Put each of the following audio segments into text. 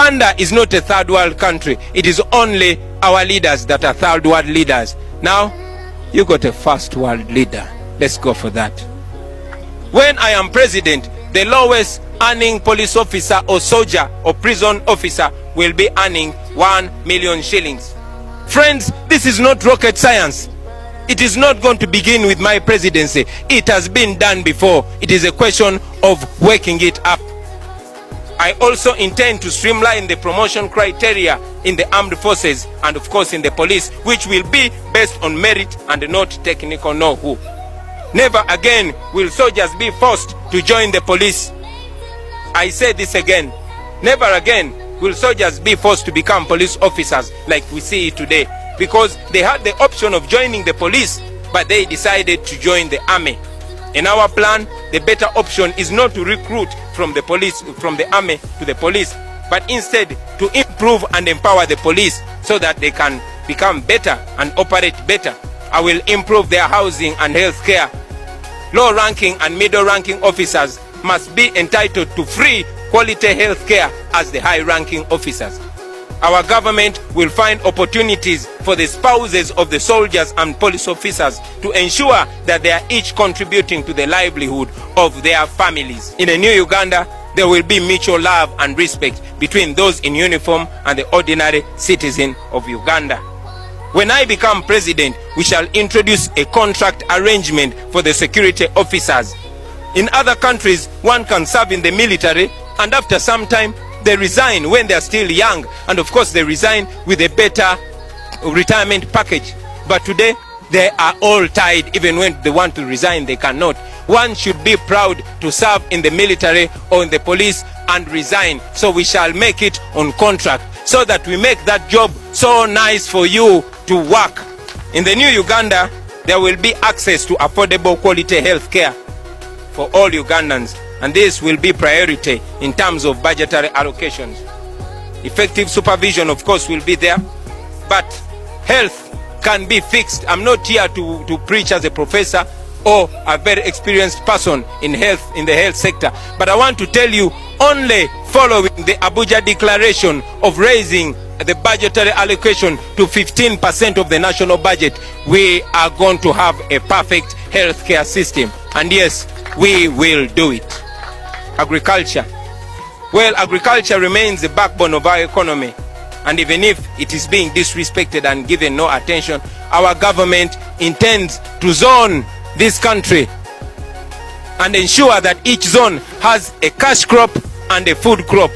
Uganda is not a third world country. It is only our leaders that are third world leaders. Now, you got a first world leader. Let's go for that. When I am president, the lowest earning police officer or soldier or prison officer will be earning 1 million shillings. Friends, this is not rocket science. It is not going to begin with my presidency. It has been done before. It is a question of waking it up. I also intend to streamline the promotion criteria in the armed forces and of course in the police, which will be based on merit and not technical know-how. Never again will soldiers be forced to join the police. I say this again. Never again will soldiers be forced to become police officers like we see today, because they had the option of joining the police, but they decided to join the army. In our plan, the better option is not to recruit from the police, from the army to the police, but instead to improve and empower the police so that they can become better and operate better. I will improve their housing and health care. Low-ranking and middle-ranking officers must be entitled to free quality health care as the high-ranking officers. Our government will find opportunities for the spouses of the soldiers and police officers to ensure that they are each contributing to the livelihood of their families. In a new Uganda, there will be mutual love and respect between those in uniform and the ordinary citizen of Uganda. When I become president, we shall introduce a contract arrangement for the security officers. In other countries, one can serve in the military and after some time they resign when they are still young, and of course they resign with a better retirement package. But today they are all tied. Even when they want to resign, they cannot. One should be proud to serve in the military or in the police and resign. So we shall make it on contract so that we make that job so nice for you to work. In the new Uganda, there will be access to affordable quality health care for all Ugandans, and this will be priority in terms of budgetary allocations. Effective supervision, of course, will be there, but health can be fixed. I'm not here to preach as a professor or a very experienced person in health, in the health sector, but I want to tell you, only following the Abuja Declaration of raising the budgetary allocation to 15% of the national budget, we are going to have a perfect healthcare system. And yes, we will do it. Agriculture. Well, agriculture remains the backbone of our economy, and even if it is being disrespected and given no attention, our government intends to zone this country and ensure that each zone has a cash crop and a food crop.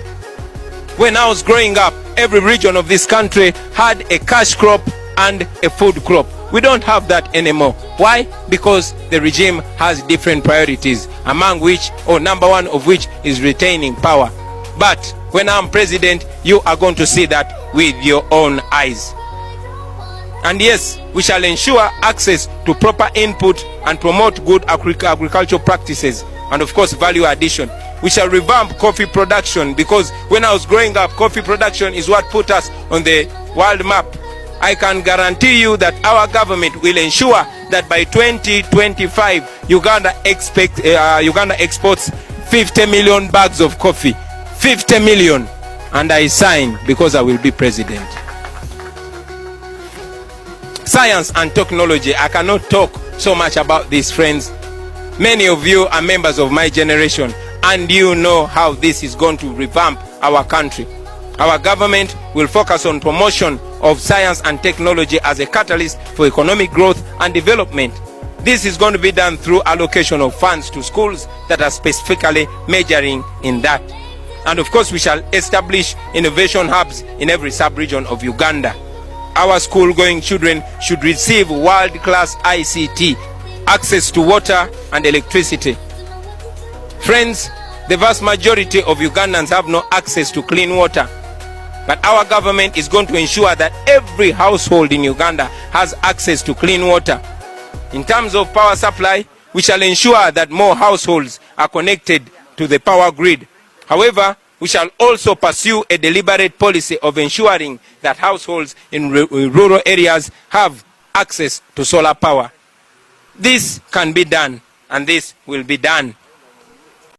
When I was growing up, every region of this country had a cash crop and a food crop. We don't have that anymore. Why? Because the regime has different priorities, among which, or number one of which, is retaining power. But when I'm president, you are going to see that with your own eyes. And yes, we shall ensure access to proper input and promote good agricultural practices and of course value addition. We shall revamp coffee production, because when I was growing up, coffee production is what put us on the world map. I can guarantee you that our government will ensure that by 2025 Uganda exports 50 million bags of coffee. 50 million. And I sign because I will be president. Science and technology. I cannot talk so much about this, friends. Many of you are members of my generation, and you know how this is going to revamp our country. Our government will focus on promotion of science and technology as a catalyst for economic growth and development. This is going to be done through allocation of funds to schools that are specifically majoring in that. And of course, we shall establish innovation hubs in every sub-region of Uganda. Our school-going children should receive world-class ICT, access to water and electricity. Friends, the vast majority of Ugandans have no access to clean water. But our government is going to ensure that every household in Uganda has access to clean water. In terms of power supply, we shall ensure that more households are connected to the power grid. However, we shall also pursue a deliberate policy of ensuring that households in rural areas have access to solar power. This can be done, and this will be done.